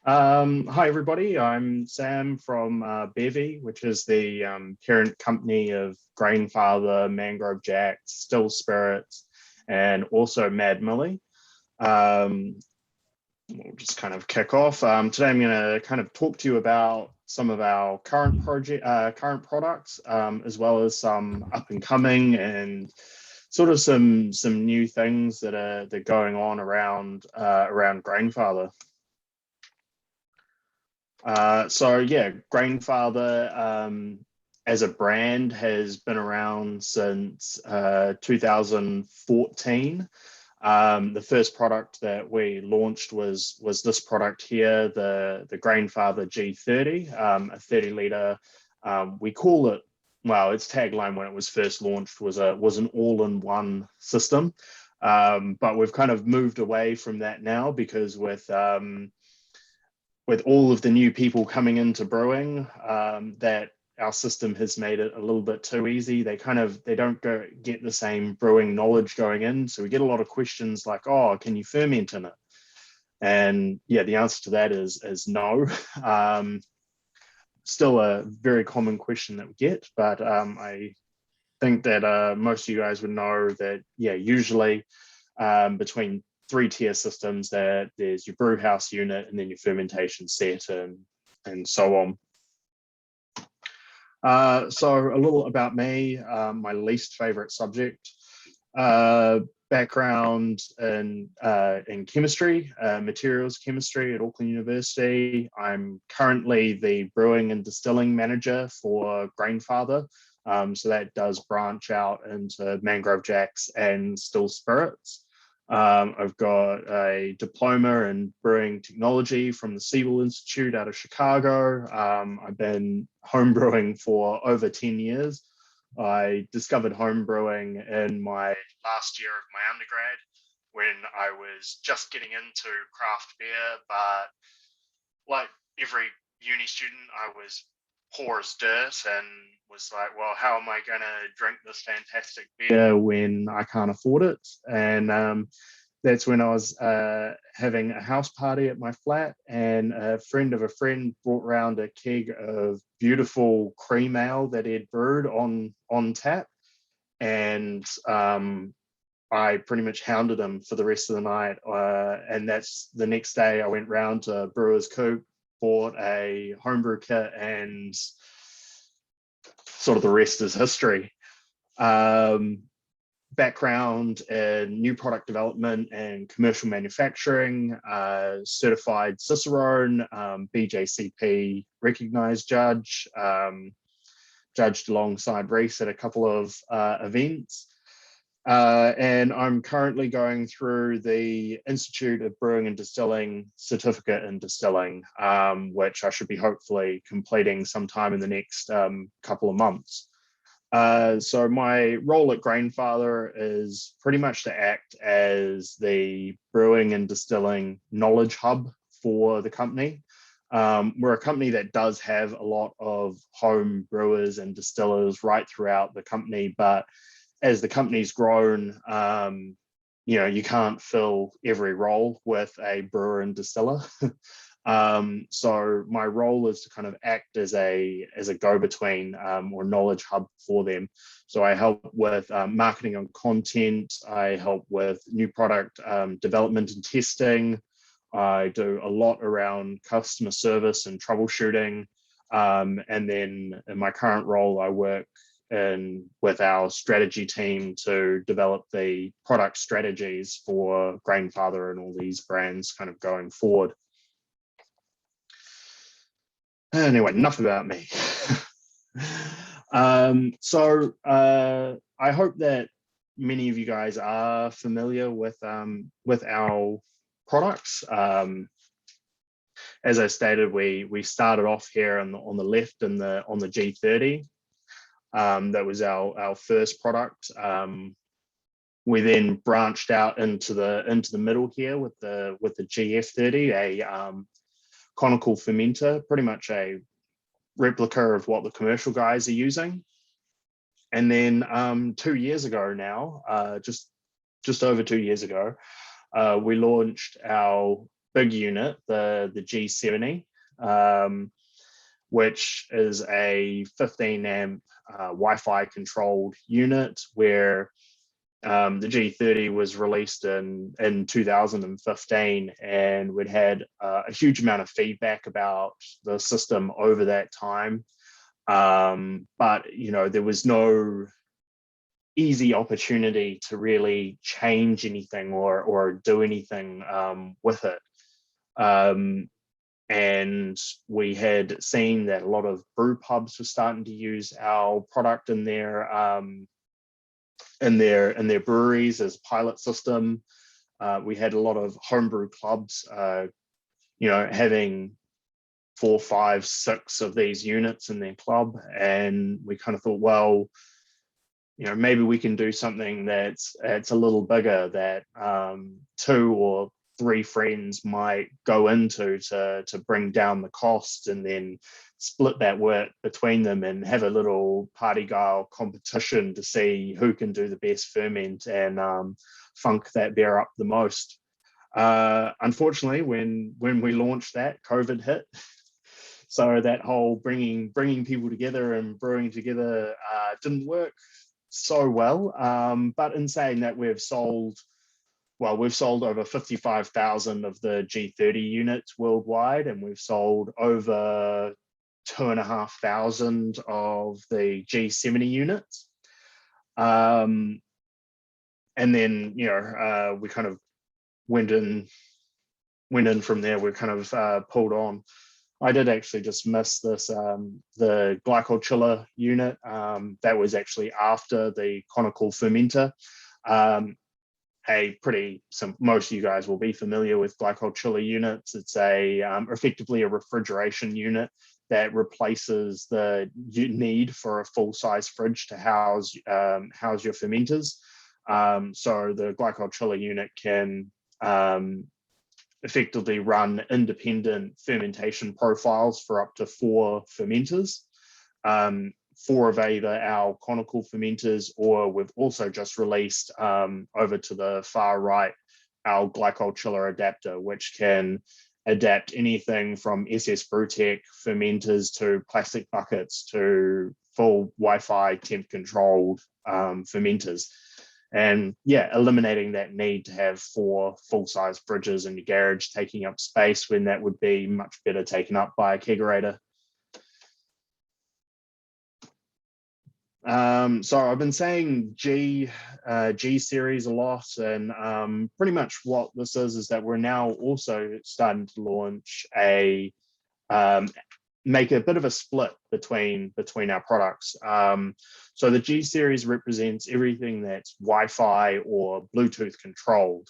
Hi, everybody. I'm Sam from Bevie, which is the parent company of Grainfather, Mangrove Jacks, Still Spirits, and also Mad Millie. Um, we'll just kind of kick off. Today, I'm going to kind of talk to you about some of our current products, as well as some up and coming and sort of some new things that are going on around Grainfather. So yeah, Grainfather as a brand has been around since 2014. The first product that we launched was this product here, the Grainfather G30, a 30 litre. We call it, well, its tagline when it was first launched was an all-in-one system, but we've kind of moved away from that now because with all of the new people coming into brewing, that our system has made it a little bit too easy. They don't get the same brewing knowledge going in. So we get a lot of questions like, oh, can you ferment in it? And yeah, the answer to that is no. Still a very common question that we get, but I think that most of you guys would know that, yeah, usually between three-tier systems, that there's your brew house unit and then your fermentation set and so on. So a little about me, my least favorite subject, background in chemistry, materials chemistry at Auckland University. I'm currently the brewing and distilling manager for Grainfather. So that does branch out into Mangrove Jacks and Still Spirits. I've got a diploma in brewing technology from the Siebel Institute out of Chicago. I've been homebrewing for over 10 years. I discovered homebrewing in my last year of my undergrad when I was just getting into craft beer, but like every uni student, I was poor as dirt and was like, well, how am I going to drink this fantastic beer when I can't afford it? And that's when I was having a house party at my flat, and a friend of a friend brought round a keg of beautiful cream ale that he'd brewed on tap. And I pretty much hounded him for the rest of the night. And that's the next day I went round to Brewer's Coop, bought a homebrew kit, and sort of the rest is history. Background in new product development and commercial manufacturing, certified Cicerone, BJCP recognized judge, judged alongside Reese at a couple of events. And I'm currently going through the Institute of Brewing and Distilling certificate in distilling, which I should be hopefully completing sometime in the next couple of months. So my role at Grainfather is pretty much to act as the brewing and distilling knowledge hub for the company. We're a company that does have a lot of home brewers and distillers right throughout the company, but as the company's grown, you can't fill every role with a brewer and distiller. So my role is to kind of act as a go-between or knowledge hub for them. So I help with marketing and content. I help with new product development and testing. I do a lot around customer service and troubleshooting. And then in my current role, I work with our strategy team to develop the product strategies for Grainfather and all these brands kind of going forward. Anyway, enough about me. So I hope that many of you guys are familiar with our products. As I stated, we started off here on the left on the G30. That was our first product. We then branched out into the middle here with the GF30, a conical fermenter, pretty much a replica of what the commercial guys are using. And then 2 years ago now, just over 2 years ago, we launched our big unit, the G70, which is a 15 amp Wi-Fi controlled unit, where the G30 was released in 2015, and we'd had a huge amount of feedback about the system over that time. But there was no easy opportunity to really change anything or do anything with it. And we had seen that a lot of brew pubs were starting to use our product in their breweries as pilot system. We had a lot of homebrew clubs, having 4, 5, 6 of these units in their club, and we kind of thought, well, maybe we can do something that's a little bigger, that 2 or 3 friends might go into to bring down the cost, and then split that work between them and have a little party guile competition to see who can do the best ferment and funk that beer up the most. Unfortunately, when we launched that, COVID hit. So that whole bringing people together and brewing together didn't work so well. But in saying that, we've sold over 55,000 of the G30 units worldwide, and we've sold over 2,500 of the G70 units. And then, we kind of went in from there. We kind of pulled on. I did actually just miss this, the glycol chiller unit. That was actually after the conical fermenter. Most of you guys will be familiar with glycol chiller units. It's effectively a refrigeration unit that replaces the need for a full-size fridge to house your fermenters. So the glycol chiller unit can effectively run independent fermentation profiles for up to 4 fermenters. 4 of either our conical fermenters, or we've also just released over to the far right our glycol chiller adapter, which can adapt anything from SS Brewtech fermenters to plastic buckets to full Wi-Fi temp controlled fermenters. And eliminating that need to have 4 full-size fridges in your garage taking up space, when that would be much better taken up by a kegerator. So I've been saying G series a lot, and pretty much what this is that we're now also starting to launch make a bit of a split between our products. So the G series represents everything that's Wi-Fi or Bluetooth controlled,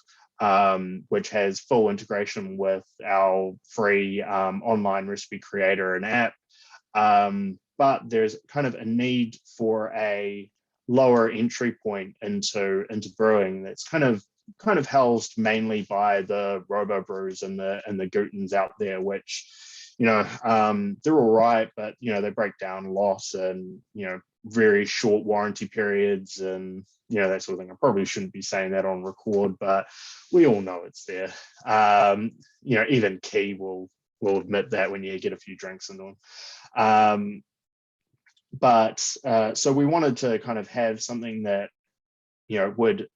which has full integration with our free online recipe creator and app. But there's kind of a need for a lower entry point into brewing that's kind of housed mainly by the robo brews and the Gutens out there, which they're all right, but they break down a lot, and very short warranty periods, and that sort of thing. I probably shouldn't be saying that on record, but we all know it's there. Even Key will admit that when you get a few drinks into them. But so we wanted to kind of have something that would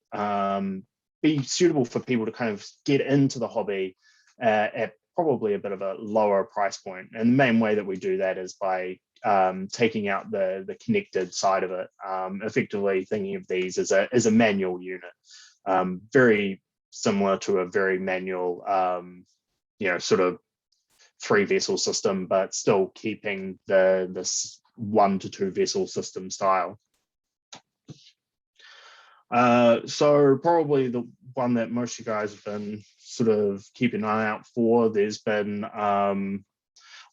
be suitable for people to kind of get into the hobby at probably a bit of a lower price point. And the main way that we do that is by taking out the connected side of it, effectively thinking of these as a manual unit, very similar to a very manual, sort of 3-vessel system, but still keeping this 1 to 2 vessel system style. So probably the one that most of you guys have been sort of keeping an eye out for. There's been a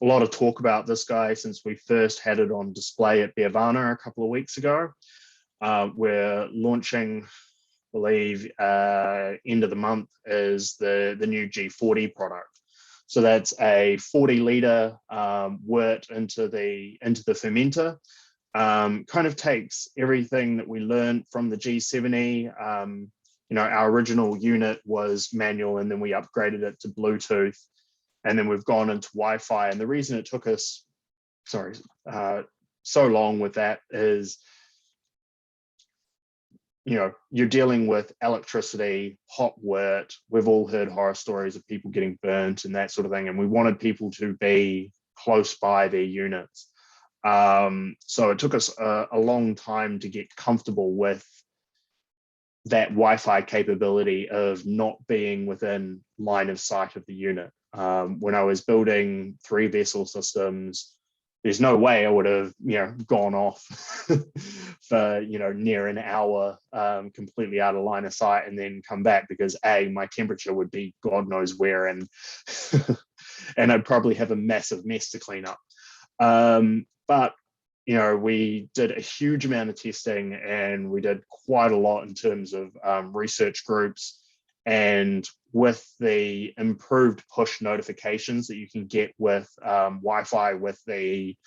lot of talk about this guy since we first had it on display at Beervana a couple of weeks ago. We're launching, I believe, end of the month is the new G40 product. So that's a 40-liter wort into the fermenter. Kind of takes everything that we learned from the G70, our original unit was manual, and then we upgraded it to Bluetooth, and then we've gone into Wi-Fi. And the reason it took us, so long with that is, you're dealing with electricity, hot wort. We've all heard horror stories of people getting burnt and that sort of thing. And we wanted people to be close by their units. So it took us a long time to get comfortable with that Wi-Fi capability of not being within line of sight of the unit. When I was building 3 vessel systems, there's no way I would have, gone off for, near an hour, completely out of line of sight, and then come back, because my temperature would be God knows where, and and I'd probably have a massive mess to clean up. But we did a huge amount of testing, and we did quite a lot in terms of research groups. And with the improved push notifications that you can get with Wi-Fi, with the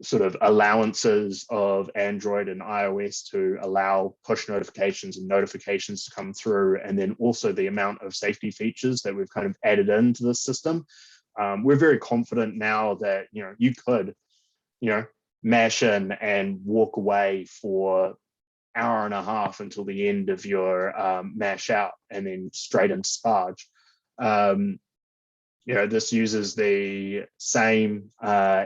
sort of allowances of Android and iOS to allow push notifications and notifications to come through, and then also the amount of safety features that we've kind of added into the system, we're very confident now that you could mash in and walk away for hour and a half until the end of your mash out, and then straight into sparge. This uses the same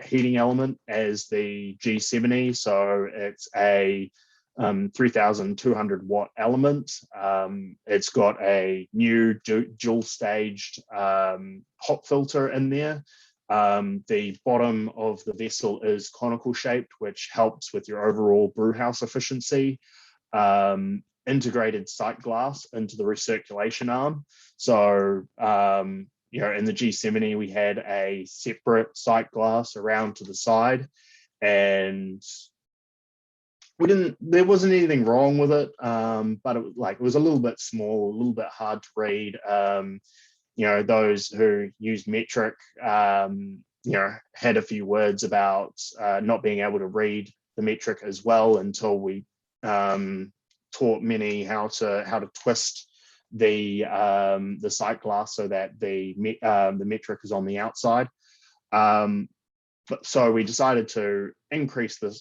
heating element as the G70, so it's a 3,200 watt element. It's got a new dual staged hot filter in there. The bottom of the vessel is conical shaped, which helps with your overall brewhouse efficiency. Integrated sight glass into the recirculation arm. So, in the G70, we had a separate sight glass around to the side, and there wasn't anything wrong with it, but it was a little bit small, a little bit hard to read. Those who use metric, had a few words about not being able to read the metric as well, until we taught many how to twist the sight glass so that the metric is on the outside. So we decided to increase the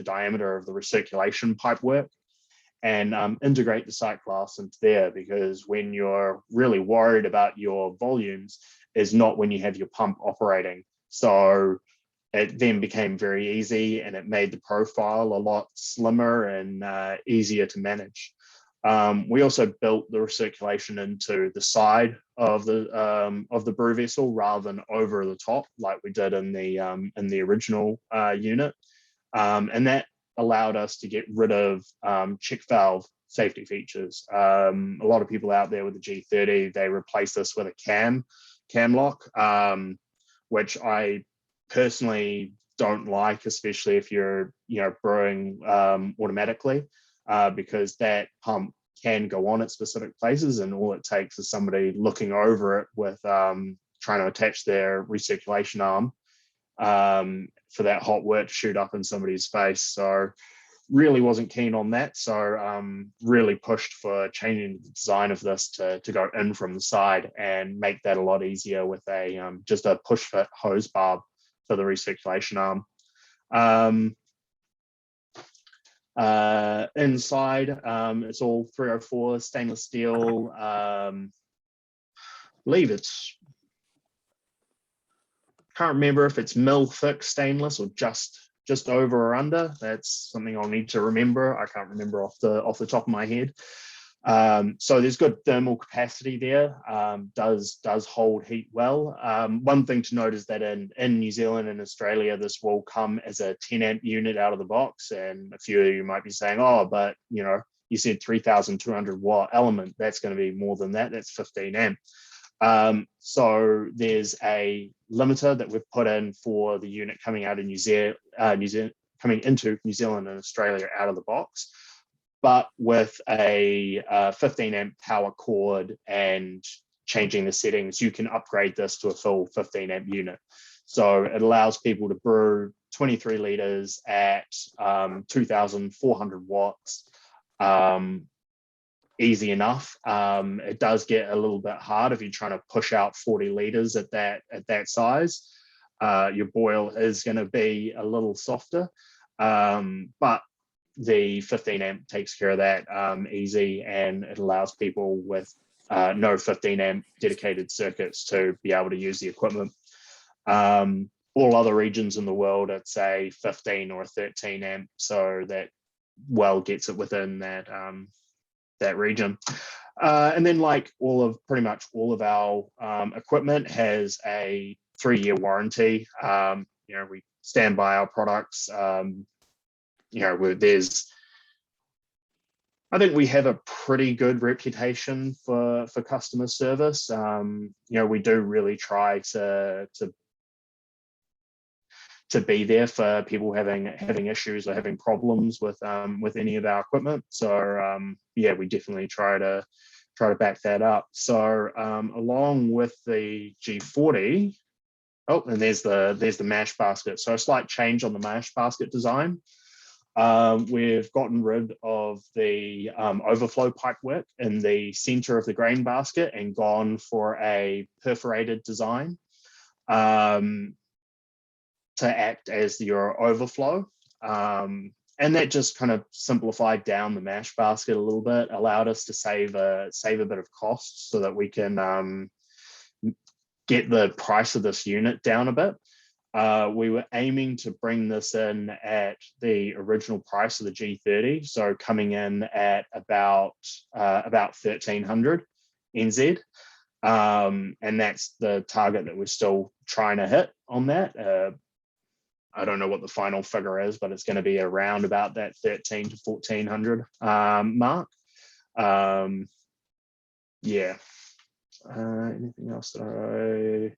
diameter of the recirculation pipework, and integrate the sight glass into there, because when you're really worried about your volumes is not when you have your pump operating. So it then became very easy, and it made the profile a lot slimmer and easier to manage. We also built the recirculation into the side of the brew vessel rather than over the top, like we did in the original unit, and that allowed us to get rid of check valve safety features. A lot of people out there with the G30, they replace this with a cam lock, which I personally don't like, especially if you're brewing automatically, because that pump can go on at specific places, and all it takes is somebody looking over it with trying to attach their recirculation arm for that hot wort to shoot up in somebody's face. So really wasn't keen on that. So really pushed for changing the design of this to go in from the side and make that a lot easier with just a push fit hose barb for the recirculation arm. Inside, it's all 304 stainless steel. Believe it's, can't remember if it's mil thick stainless or just over or under. That's something I'll need to remember. I can't remember off the top of my head. So there's good thermal capacity there. Does hold heat well. One thing to note is that in New Zealand and Australia, this will come as a 10 amp unit out of the box. And a few of you might be saying, oh, but you said 3,200 watt element. That's going to be more than that. That's 15 amp. So there's a limiter that we've put in for the unit coming out of coming into New Zealand and Australia out of the box. But with a 15 amp power cord and changing the settings, you can upgrade this to a full 15 amp unit. So it allows people to brew 23 liters at 2,400 watts. Easy enough. It does get a little bit hard if you're trying to push out 40 liters at that size. Your boil is going to be a little softer, but the 15 amp takes care of that easy, and it allows people with no 15 amp dedicated circuits to be able to use the equipment. All other regions in the world, it's a 15 or a 13 amp, so that well gets it within that that region. And then, like pretty much all of our equipment has a 3-year warranty. We stand by our products. I think we have a pretty good reputation for customer service. We do really try to be there for people having issues or having problems with any of our equipment. So we definitely try to back that up. So along with the G40, and there's the mash basket. So a slight change on the mash basket design. We've gotten rid of the overflow pipework in the center of the grain basket and gone for a perforated design to act as your overflow. And that just kind of simplified down the mash basket a little bit, allowed us to save a bit of cost so that we can get the price of this unit down a bit. We were aiming to bring this in at the original price of the G30, so coming in at about 1,300 NZ. And that's the target that we're still trying to hit on that. I don't know what the final figure is, but it's going to be around about that 1,300 to 1,400 mark. Anything else that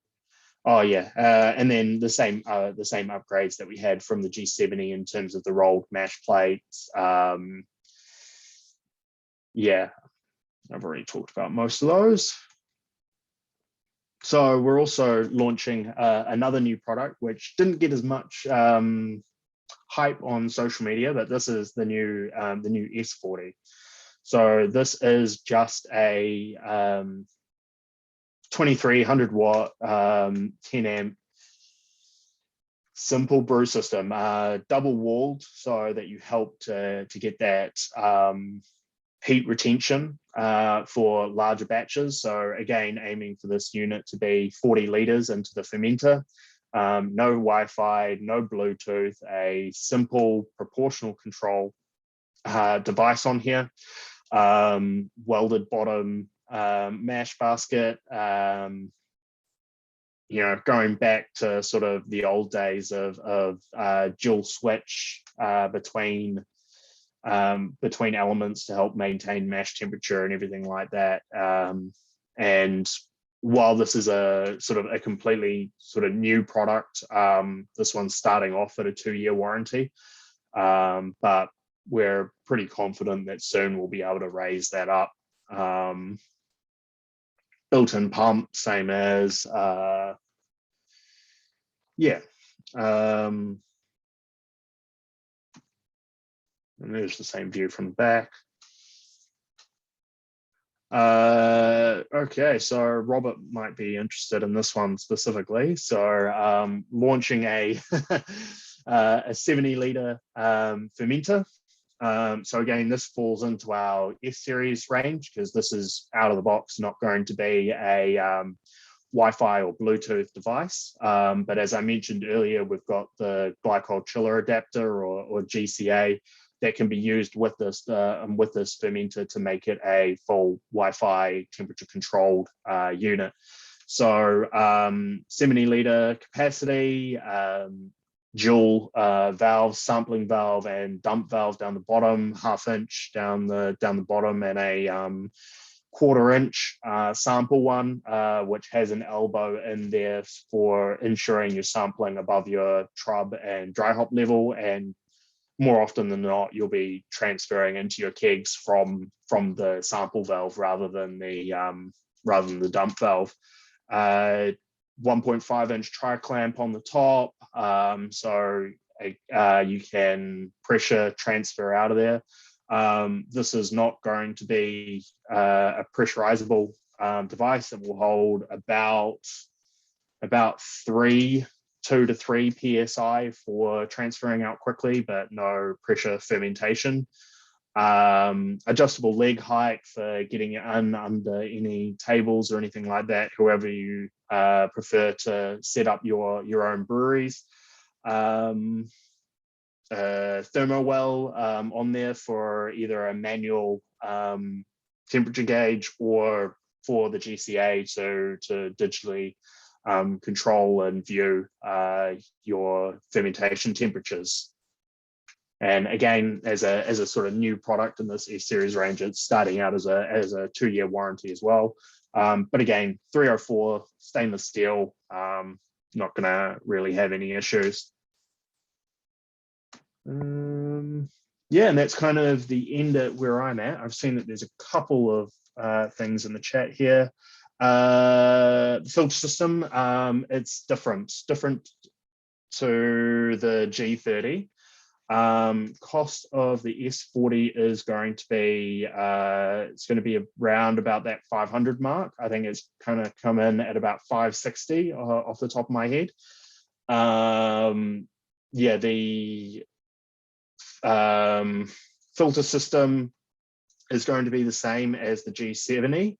and then the same upgrades that we had from the G70 in terms of the rolled mash plates. I've already talked about most of those. So we're also launching another new product, which didn't get as much hype on social media, but this is the new S40. So this is just a 2,300 watt 10 amp simple brew system, double walled, so that you help to get that heat retention for larger batches. So again, aiming for this unit to be 40 liters into the fermenter. No Wi-Fi, no Bluetooth, a simple proportional control device on here. Welded bottom mash basket. Going back to sort of the old days of dual switch between elements to help maintain mash temperature and everything like that. And while this is a completely sort of new product, this one's starting off at a 2-year warranty, but we're pretty confident that soon we'll be able to raise that up. Built-in pump, same as and there's the same view from the back. Okay, so Robert might be interested in this one specifically. So launching a a 70-liter fermenter. So again, this falls into our S series range because this is out of the box, not going to be a Wi-Fi or Bluetooth device. But as I mentioned earlier, we've got the glycol chiller adapter or GCA that can be used with this fermenter to make it a full Wi-Fi temperature controlled unit. So 70-liter capacity, dual valve, sampling valve and dump valve down the bottom, 1/2 inch down the bottom, and a 1/4 inch sample one, which has an elbow in there for ensuring you're sampling above your trub and dry hop level. And more often than not, you'll be transferring into your kegs from the sample valve rather than the dump valve. 1.5-inch tri-clamp on the top, so you can pressure transfer out of there. This is not going to be a pressurizable device. It will hold about 2 to 3 psi for transferring out quickly, but no pressure fermentation. Adjustable leg height for getting it under any tables or anything like that, however you prefer to set up your own breweries. Thermo well on there for either a manual temperature gauge or for the GCA to digitally control and view your fermentation temperatures. And again, as a sort of new product in this S-Series range, it's starting out as a 2-year warranty as well. But again, 304 stainless steel, not going to really have any issues. Yeah, and that's kind of the end at where I'm at. I've seen that there's a couple of things in the chat here. The filter system, it's different to the G30. Cost of the S40 is going to be it's going to be around about that 500 mark. I think it's kind of come in at about 560 off the top of my head. Yeah, the filter system is going to be the same as the G70.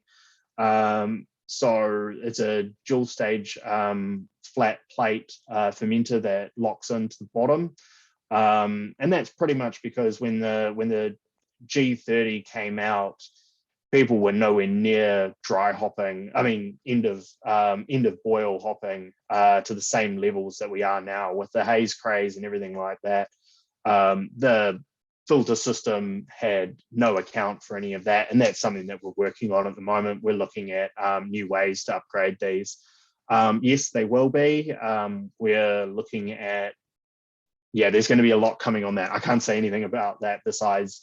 So it's a dual stage flat plate fermenter that locks into the bottom. And that's pretty much because when the G30 came out, people were nowhere near dry hopping. I mean, end of boil hopping to the same levels that we are now with the haze craze and everything like that. The filter system had no account for any of that, and that's something that we're working on at the moment. We're looking at new ways to upgrade these. Yes, they will be. We're looking at, yeah, there's going to be a lot coming on that. I can't say anything about that besides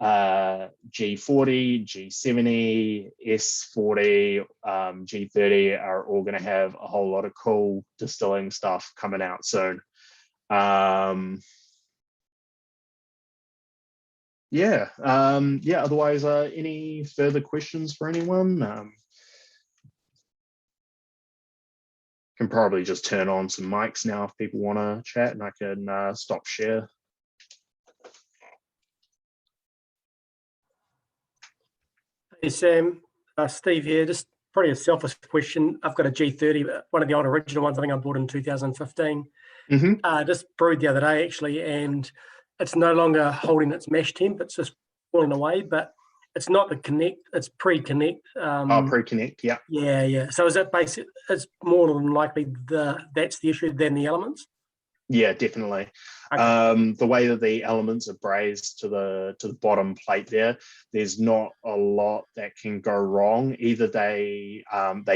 G40, G70, S40, G30 are all going to have a whole lot of cool distilling stuff coming out soon. Yeah, otherwise, any further questions for anyone? Can probably just turn on some mics now if people want to chat, and I can stop share. Hey Sam, Steve here. Just probably a selfish question. I've got a G30, one of the old original ones. I think I bought in 2015. Just brewed the other day actually, and it's no longer holding its mash temp. It's just falling away, but it's not the connect. It's pre-connect. Pre-connect, yeah. Yeah. So is that basic? It's more than likely that's the issue than the elements. Yeah, definitely. Okay. The way that the elements are brazed to the bottom plate there's not a lot that can go wrong. Either they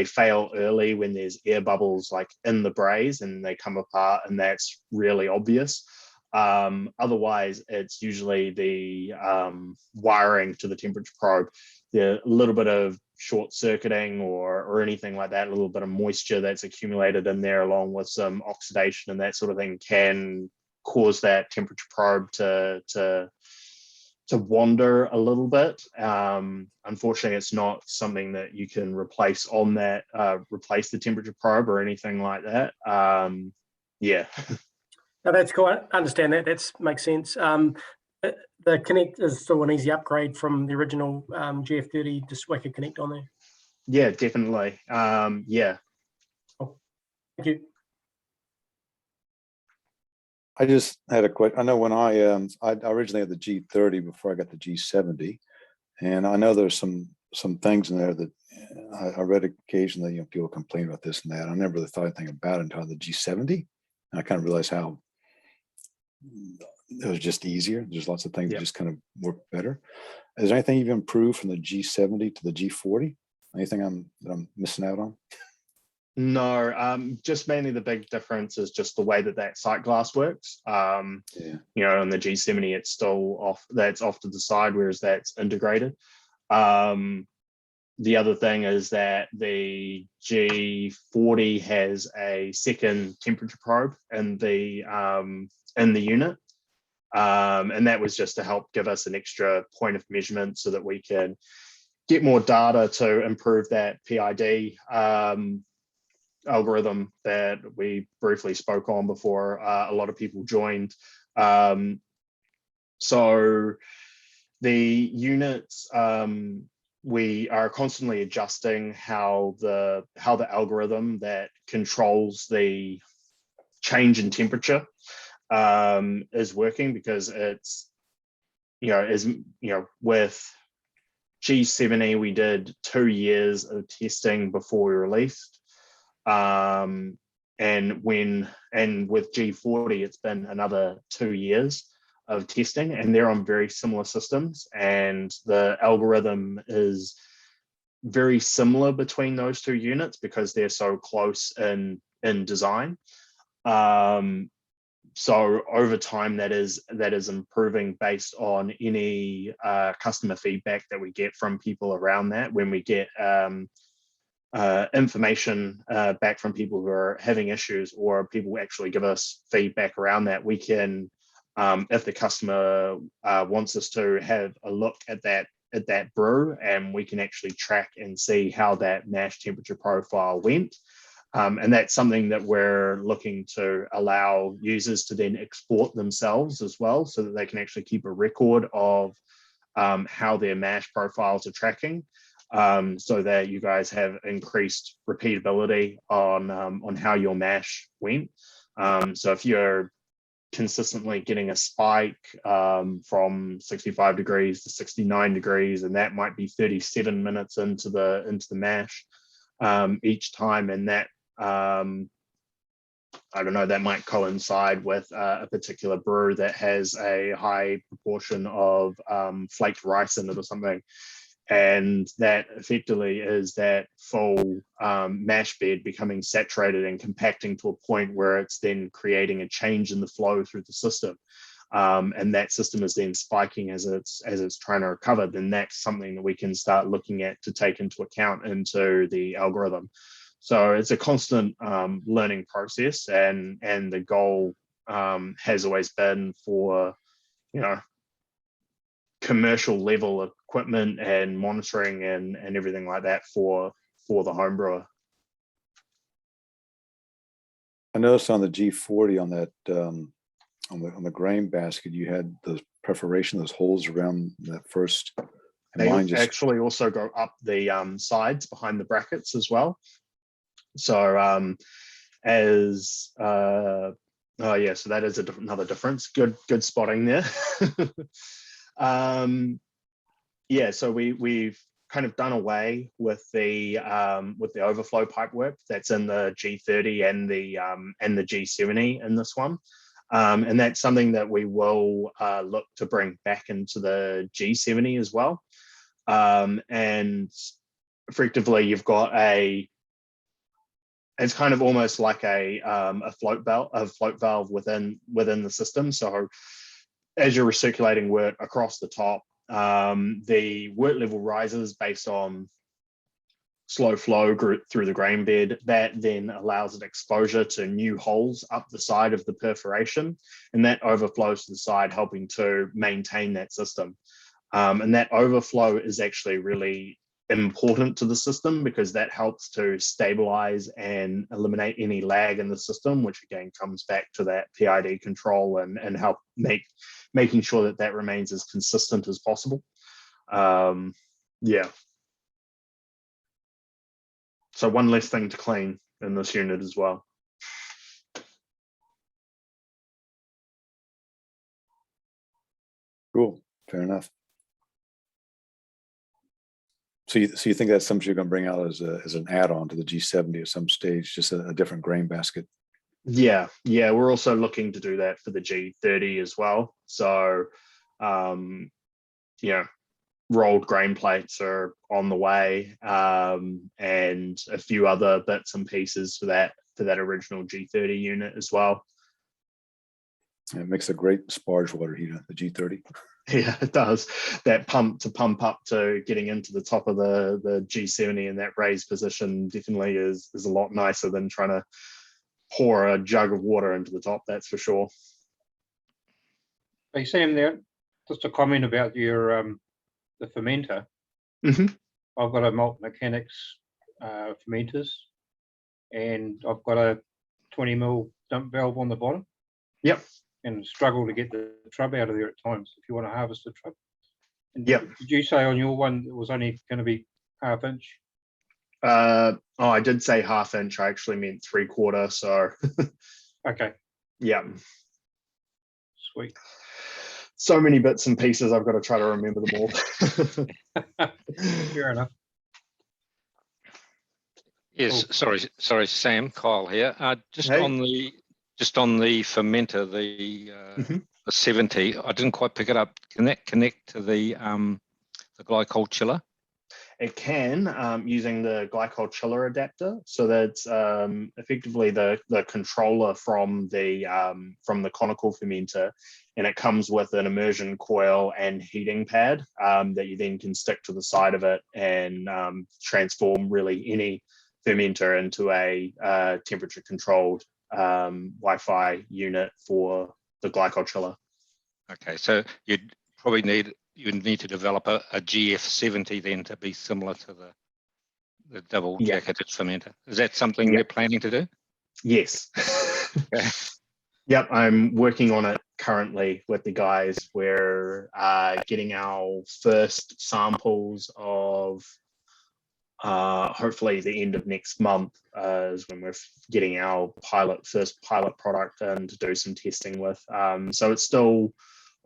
fail early when there's air bubbles like in the braze and they come apart, and that's really obvious. Otherwise, it's usually the wiring to the temperature probe. A little bit of short circuiting or anything like that, a little bit of moisture that's accumulated in there along with some oxidation and that sort of thing can cause that temperature probe to wander a little bit. Unfortunately, it's not something that you can replace on that, replace the temperature probe or anything like that. Yeah. No, that's cool. I understand that. That makes sense. The Connect is still an easy upgrade from the original GF30. Just whack a Connect on there. Yeah, definitely. Yeah. Cool. Thank you. I just had a question. I know when I originally had the G30 before I got the G70, and I know there's some things in there that I read occasionally. People complain about this and that. I never really thought anything about it until the G70, and I kind of realized how it was just easier. There's lots of things that just kind of work better. Is there anything you've improved from the G70 to the G40? Anything that I'm missing out on? No, just mainly the big difference is just the way that sight glass works. On the G70, it's still off. That's off to the side, whereas that's integrated. the other thing is that the G40 has a second temperature probe in the unit. And that was just to help give us an extra point of measurement so that we can get more data to improve that PID algorithm that we briefly spoke on before a lot of people joined. So the units, we are constantly adjusting how the algorithm that controls the change in temperature is working, because it's, with G70 we did 2 years of testing before we released, and with G40 it's been another 2 years of testing, and they're on very similar systems, and the algorithm is very similar between those two units because they're so close in design. So over time, that is improving based on any customer feedback that we get from people around that. When we get information back from people who are having issues, or people actually give us feedback around that, we can, if the customer wants us to, have a look at that brew, and we can actually track and see how that mash temperature profile went. And that's something that we're looking to allow users to then export themselves as well, so that they can actually keep a record of how their mash profiles are tracking, so that you guys have increased repeatability on how your mash went. So if you're consistently getting a spike from 65 degrees to 69 degrees, and that might be 37 minutes into the mash each time, and that I don't know, that might coincide with a particular brew that has a high proportion of flaked rice in it or something, and that effectively is that full mash bed becoming saturated and compacting to a point where it's then creating a change in the flow through the system, and that system is then spiking as it's trying to recover. Then that's something that we can start looking at to take into account into the algorithm. So it's a constant learning process, and the goal has always been for, commercial level equipment and monitoring and everything like that for the home brewer. I noticed on the G40, on that on the grain basket, you had the perforation, those holes around that first. They actually also go up the sides behind the brackets as well. So so that is another difference. Good spotting there. So we've kind of done away with the overflow pipework that's in the G30 and the G70 in this one, and that's something that we will look to bring back into the G70 as well. And effectively, you've got it's kind of almost like a float valve within the system. So as you're recirculating wort across the top, the wort level rises based on slow flow through the grain bed. That then allows it exposure to new holes up the side of the perforation, and that overflows to the side, helping to maintain that system. And that overflow is actually really important to the system, because that helps to stabilize and eliminate any lag in the system, which again comes back to that PID control and help making sure that remains as consistent as possible. So one less thing to clean in this unit as well. Cool, fair enough. So you think that's something you're going to bring out as an add-on to the G70 at some stage, just a different grain basket? Yeah, we're also looking to do that for the G30 as well. So, rolled grain plates are on the way, and a few other bits and pieces for that original G30 unit as well. It makes a great sparge water heater, the G30. Yeah, it does. That pump up to getting into the top of the G70 in that raised position definitely is a lot nicer than trying to pour a jug of water into the top, that's for sure. Hey Sam, there, just a comment about your the fermenter. Mm-hmm. I've got a Malt Mechanics fermenters, and I've got a 20mm dump valve on the bottom. Yep. And struggle to get the trub out of there at times if you want to harvest the trub. And yep. Did you say on your one it was only going to be 1/2 inch? I did say 1/2 inch. I actually meant 3/4. So. Okay. Yeah. Sweet. So many bits and pieces. I've got to try to remember them all. Fair enough. Yes. Cool. Sorry, Sam. Kyle here. Just Hey. on the fermenter, the 70. I didn't quite pick it up. Can that connect to the glycol chiller? It can, using the glycol chiller adapter. So that's effectively the controller from the conical fermenter, and it comes with an immersion coil and heating pad that you then can stick to the side of it and transform really any fermenter into a temperature controlled Wi-Fi unit for the glycol chiller. Okay, so you'd probably need to develop a GF70 then to be similar to the double jacketed fermenter. Is that something they're planning to do? Yes. Okay. Yep, I'm working on it currently with the guys. We're getting our first samples of hopefully the end of next month is when we're getting our first pilot product and to do some testing with. So it's still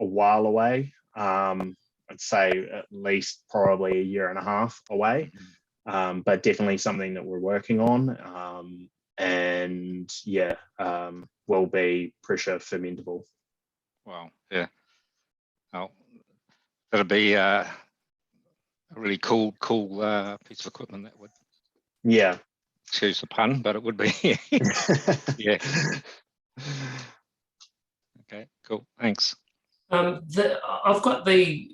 a while away. I'd say at least probably 1.5 years away, but definitely something that we're working on. And yeah, will be pressure fermentable. Wow. Yeah. Oh, that'll be a really cool piece of equipment. That would. Yeah. Excuse the pun, but it would be. Yeah. Okay. Cool. Thanks. I've got the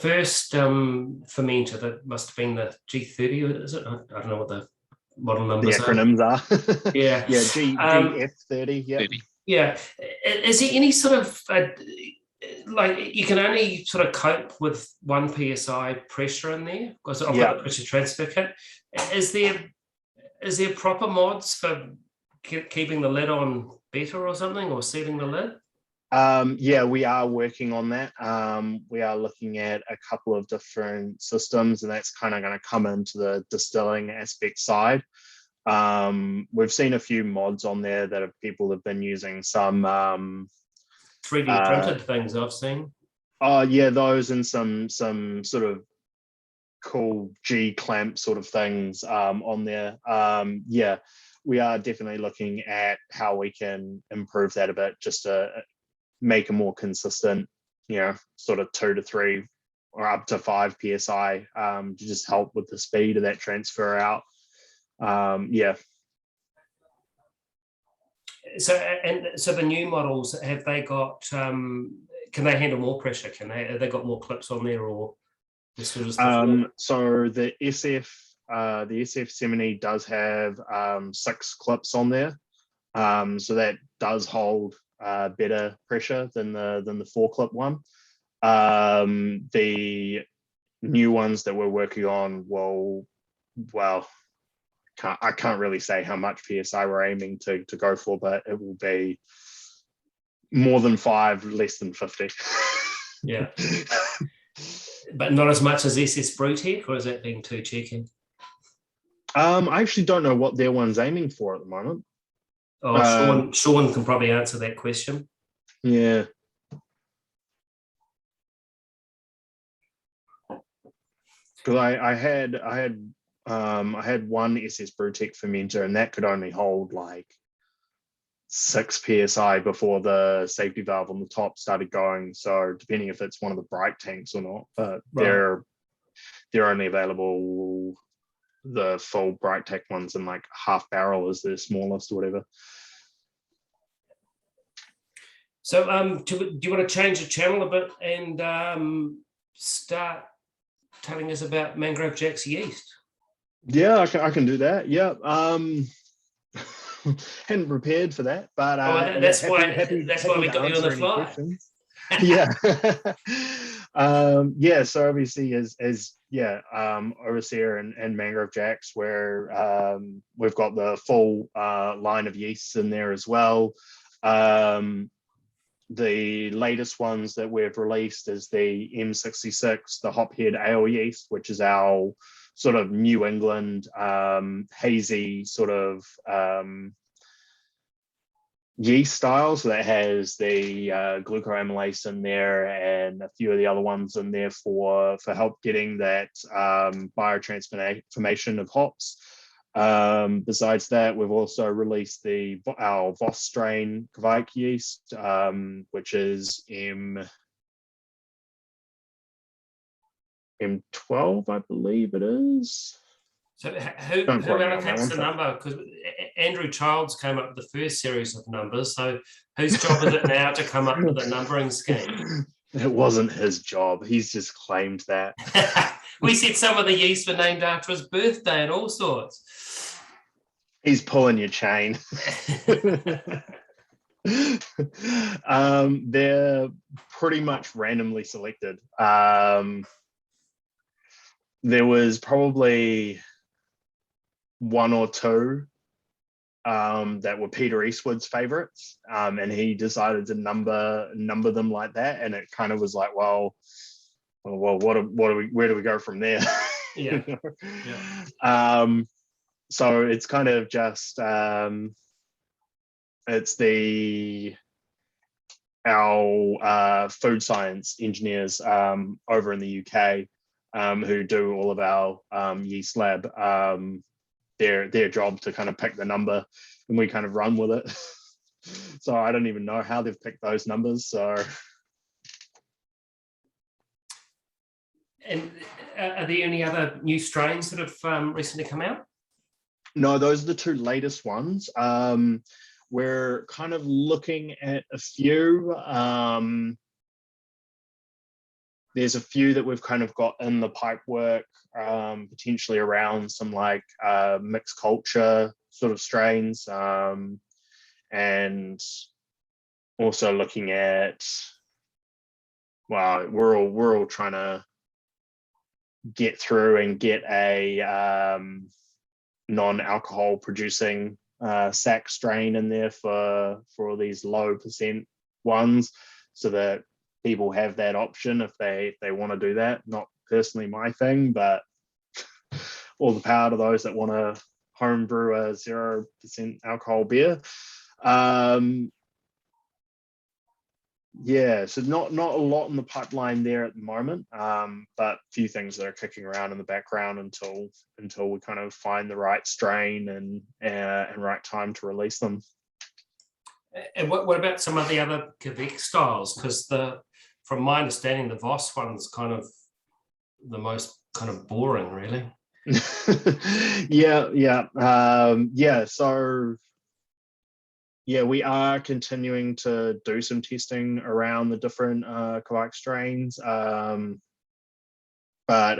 first fermenter that must have been the G30, is it? I don't know what the model numbers the acronyms are. Yeah. Yeah, GF30. Yeah. 30. Yeah. Is there any sort of like you can only sort of cope with 1 psi pressure in there because I've got the pressure transfer kit. Is there proper mods for keeping the lid on better or something, or sealing the lid? Yeah, we are working on that. We are looking at a couple of different systems, and that's kind of going to come into the distilling aspect side. We've seen a few mods on there that people have been using. Some 3D printed things I've seen. Oh yeah, those and some sort of cool G clamp sort of things on there. Yeah, we are definitely looking at how we can improve that a bit, just to make a more consistent, sort of 2 to 3 or up to 5 psi to just help with the speed of that transfer out. Yeah. So the new models, have they got? Can they handle more pressure? Have they got more clips on there, or this was so the SF70 does have 6 clips on there, so that does hold better pressure than the 4-clip one. The new ones that we're working on I can't really say how much PSI we're aiming to go for, but it will be more than 5, less than 50. Yeah. But not as much as SS Brewtech, or is that being too cheeky? I actually don't know what their one's aiming for at the moment. Oh, Sean can probably answer that question. Yeah. Because I had one SS Brewtech fermenter, and that could only hold like 6 psi before the safety valve on the top started going. So depending if it's one of the bright tanks or not, but they're only available. The full bright tank ones in like half barrel is the smallest or whatever. So, do you want to change the channel a bit and start telling us about Mangrove Jack's yeast? Yeah, I can do that. Yeah. Hadn't prepared for that, but that's yeah, why happy we to got you on answer the any fly. questions. Yeah. Yeah, so obviously as overseer and Mangrove Jacks, where we've got the full line of yeasts in there as well. The latest ones that we've released is the M66, the Hophead Ale yeast, which is our sort of New England hazy sort of yeast style. So that has the glucoamylase in there and a few of the other ones in there for help getting that biotransformation of hops. Besides that, we've also released our Voss strain Kvike yeast, which is M12, I believe it is. So who allocates the number? Because Andrew Childs came up with the first series of numbers. So whose job is it now to come up with a numbering scheme? It wasn't his job. He's just claimed that. We said some of the yeast were named after his birthday and all sorts. He's pulling your chain. They're pretty much randomly selected. There was probably one or two that were Peter Eastwood's favorites, and he decided to number them like that, and it kind of was like, well, what do we? Where do we go from there? Yeah. Yeah. So it's kind of just it's our food science engineers over in the UK who do all of our yeast lab, their job to kind of pick the number, and we kind of run with it. So I don't even know how they've picked those numbers. So. And are there any other new strains that have recently come out? No, those are the two latest ones. We're kind of looking at a few. There's a few that we've kind of got in the pipe work, potentially around some like mixed culture sort of strains, and also looking at, well, we're all trying to get through and get a non-alcohol producing sack strain in there for all these low percent ones, so that people have that option if they want to do that. Not personally my thing, but all the power to those that want to home brew a 0% alcohol beer. Yeah, so not a lot in the pipeline there at the moment, but a few things that are kicking around in the background until we kind of find the right strain and right time to release them. And what about some of the other Quebec styles? Because from my understanding, the Voss one's kind of the most kind of boring, really. Yeah. So yeah, we are continuing to do some testing around the different Kvike strains, but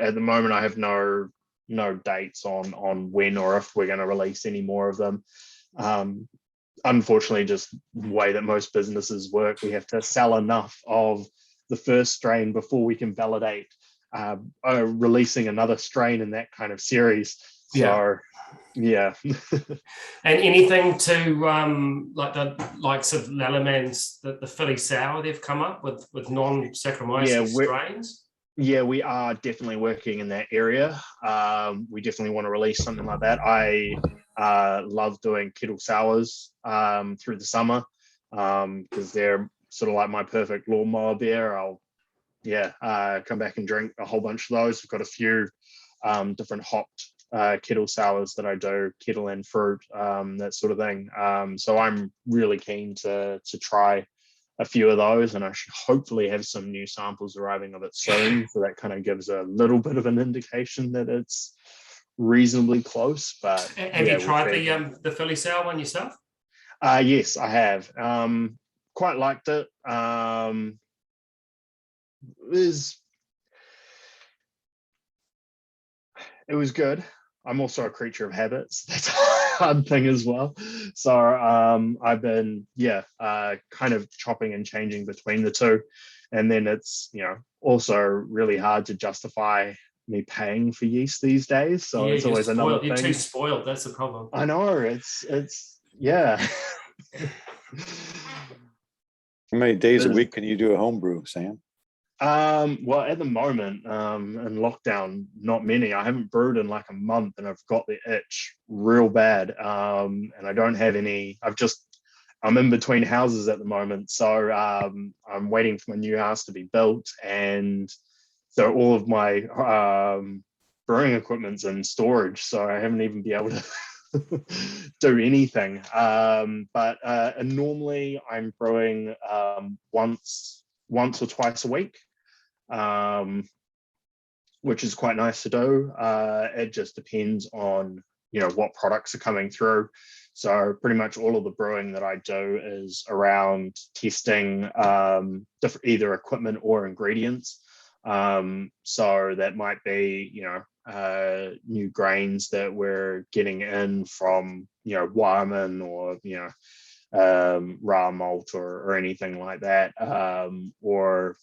at the moment I have no dates on when or if we're going to release any more of them. Unfortunately, just the way that most businesses work, we have to sell enough of the first strain before we can validate releasing another strain in that kind of series. So yeah. And anything to like the likes of Lallemand, the Philly Sour they've come up with non-Saccharomyces strains? Yeah, we are definitely working in that area. We definitely want to release something like that. I love doing kettle sours through the summer because they're sort of like my perfect lawnmower beer. I'll come back and drink a whole bunch of those. We've got a few different hopped kettle sours that I do, kettle and fruit, that sort of thing. So I'm really keen to try a few of those, and I should hopefully have some new samples arriving of it soon. So that kind of gives a little bit of an indication that it's reasonably close. But have you tried the Philly Sour one yourself? Yes, I have. quite liked it. It was good. I'm also a creature of habits. That's a hard thing as well. So I've been, kind of chopping and changing between the two. And then it's, also really hard to justify me paying for yeast these days. So it's always another thing. You're too spoiled. That's the problem. I know. It's yeah. How many days a week can you do a home brew, Sam? Well, at the moment, in lockdown, not many. I haven't brewed in like a month, and I've got the itch real bad. And I don't have any. I'm in between houses at the moment, so I'm waiting for my new house to be built, and so all of my brewing equipment's in storage. So I haven't even been able to do anything. But normally I'm brewing once or twice a week, which is quite nice to do. It just depends on what products are coming through. So pretty much all of the brewing that I do is around testing either equipment or ingredients. So that might be new grains that we're getting in from Wyman or raw malt or anything like that, or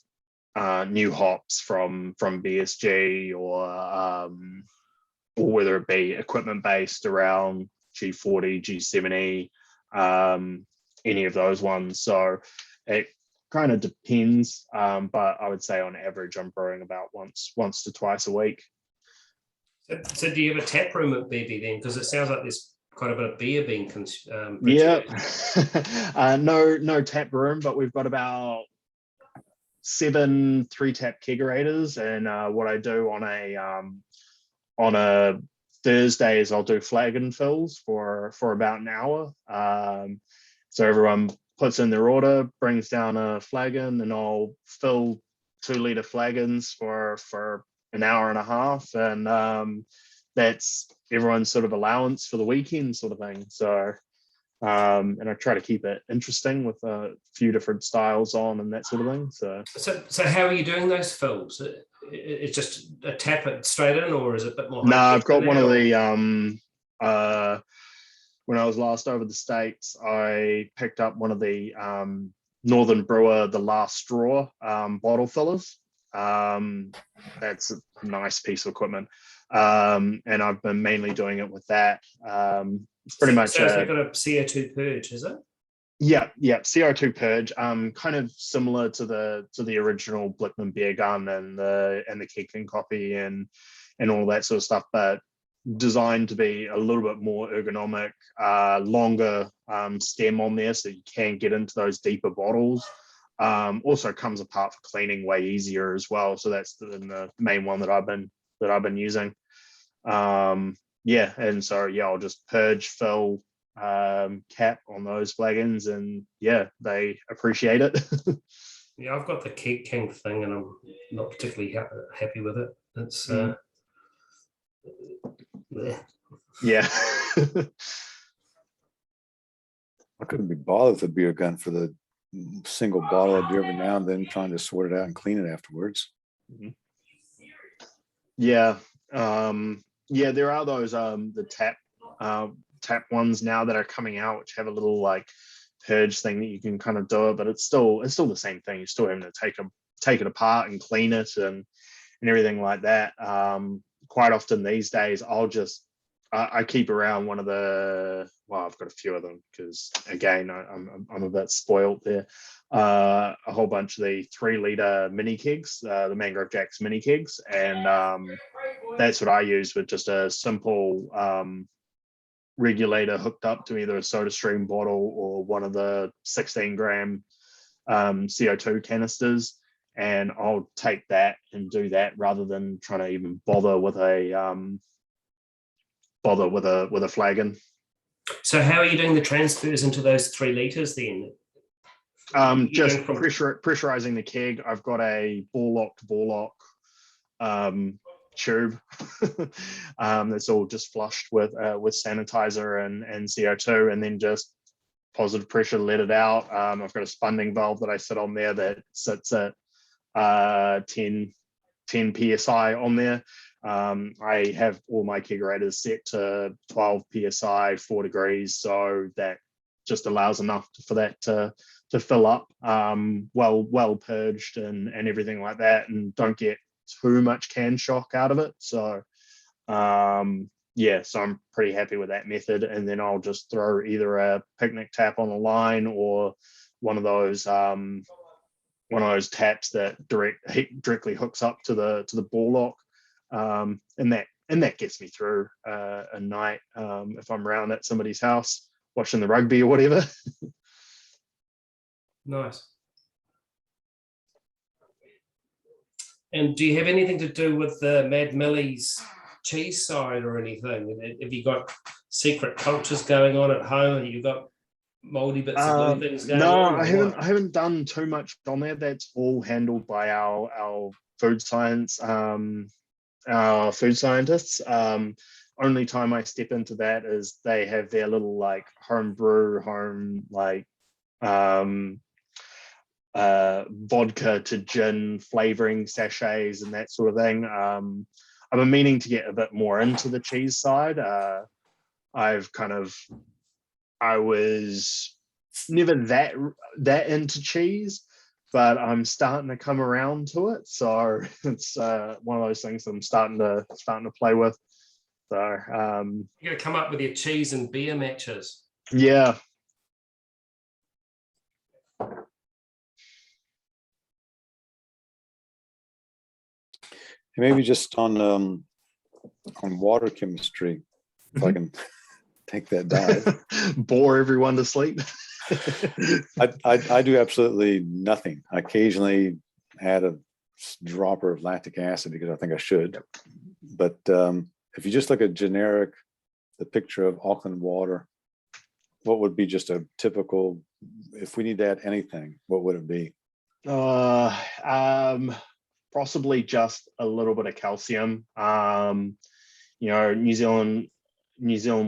new hops from BSG, or whether it be equipment based around G40, G70, any of those ones. So it kind of depends, but I would say on average I'm brewing about once to twice a week. So do you have a tap room at Bevie then? Because it sounds like there's quite a bit of beer being yeah. No tap room, but we've got about 7 3-tap kegerators, and what I do on a Thursday is I'll do flagon fills for about an hour. So everyone puts in their order, brings down a flagon, and I'll fill 2-liter flagons for an hour and a half, and that's everyone's sort of allowance for the weekend, sort of thing. So and I try to keep it interesting with a few different styles on and that sort of thing. So how are you doing those fills? It's just a tap it straight in, or is it a bit more? No, I've got one of the when I was last over the States, I picked up one of the Northern Brewer, the Last Straw bottle fillers. That's a nice piece of equipment. And I've been mainly doing it with that. It's pretty much so it's got a CO2 purge, is it? Yeah, CO2 purge, kind of similar to the original Blickman beer gun and the Keegan coffee and all that sort of stuff, but designed to be a little bit more ergonomic, longer stem on there, so you can get into those deeper bottles. Also comes apart for cleaning way easier as well. So that's the main one that I've been using. And so I'll just purge, fill, cap on those flagons, and they appreciate it. Yeah, I've got the Cake King thing, and I'm not particularly happy with it. It's yeah. I couldn't be bothered with a beer gun for the single bottle I do every now and then, trying to sort it out and clean it afterwards. Yeah. There are those the tap ones now that are coming out, which have a little like purge thing that you can kind of do it, but it's still the same thing. You're still having to take it apart and clean it and everything like that. Quite often these days I keep around one of the, I've got a few of them because again I'm a bit spoiled there. A whole bunch of the 3-liter mini kegs, the Mangrove Jacks mini kegs, and that's what I use, with just a simple regulator hooked up to either a SodaStream bottle or one of the 16-gram CO2 canisters, and I'll take that and do that rather than trying to even bother with a flagon. So how are you doing the transfers into those 3 liters then? Just pressurizing the keg. I've got a ball lock tube that's all just flushed with sanitizer and CO2, and then just positive pressure, let it out. I've got a spunding valve that I sit on there that sits at 10 psi on there. I have all my kegerators set to 12 psi, 4 degrees, so that just allows enough for that to fill up, well purged and everything like that, and don't get too much can shock out of it. So yeah, so I'm pretty happy with that method. And then I'll just throw either a picnic tap on the line or one of those taps that directly hooks up to the ball lock, and that gets me through a night if I'm around at somebody's house watching the rugby or whatever. Nice. And do you have anything to do with the Mad Millie's cheese side or anything? Have you got secret cultures going on at home? Have you got moldy bits of blue things going on? No, I haven't done too much on there. That's all handled by our food science, our food scientists. Only time I step into that is they have their little like home vodka to gin flavoring sachets and that sort of thing. I've been meaning to get a bit more into the cheese side. I was never that into cheese, but I'm starting to come around to it. So it's one of those things that I'm starting to play with. So you got to come up with your cheese and beer matches. Yeah. Maybe just on water chemistry, if I can take that dive. Bore everyone to sleep. I do absolutely nothing. I occasionally add a dropper of lactic acid because I think I should. But if you just look at the picture of Auckland water, what would be just a typical, if we need to add anything, what would it be? Possibly just a little bit of calcium. New Zealand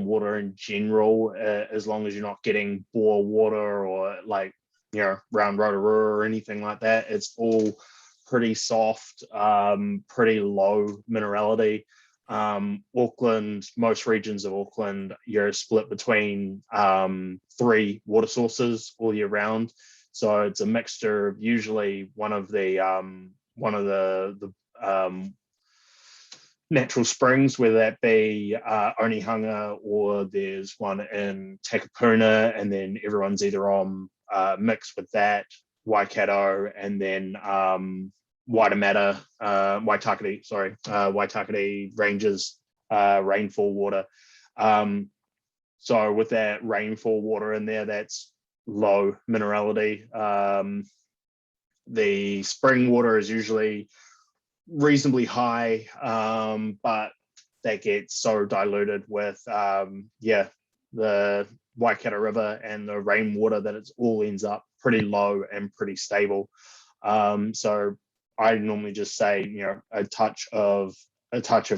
water in general, as long as you're not getting bore water or like, round Rotorua or anything like that, it's all pretty soft, pretty low minerality. Auckland, most regions of Auckland, you're split between 3 water sources all year round. So it's a mixture of usually one of the natural springs, whether that be Onehunga or there's one in Takapuna, and then everyone's either on mixed with that, Waikato, and then Waitakere Ranges rainfall water. So with that rainfall water in there, that's low minerality. The spring water is usually reasonably high, but that gets so diluted with the Waikato River and the rainwater that it all ends up pretty low and pretty stable. So I normally just say, a touch of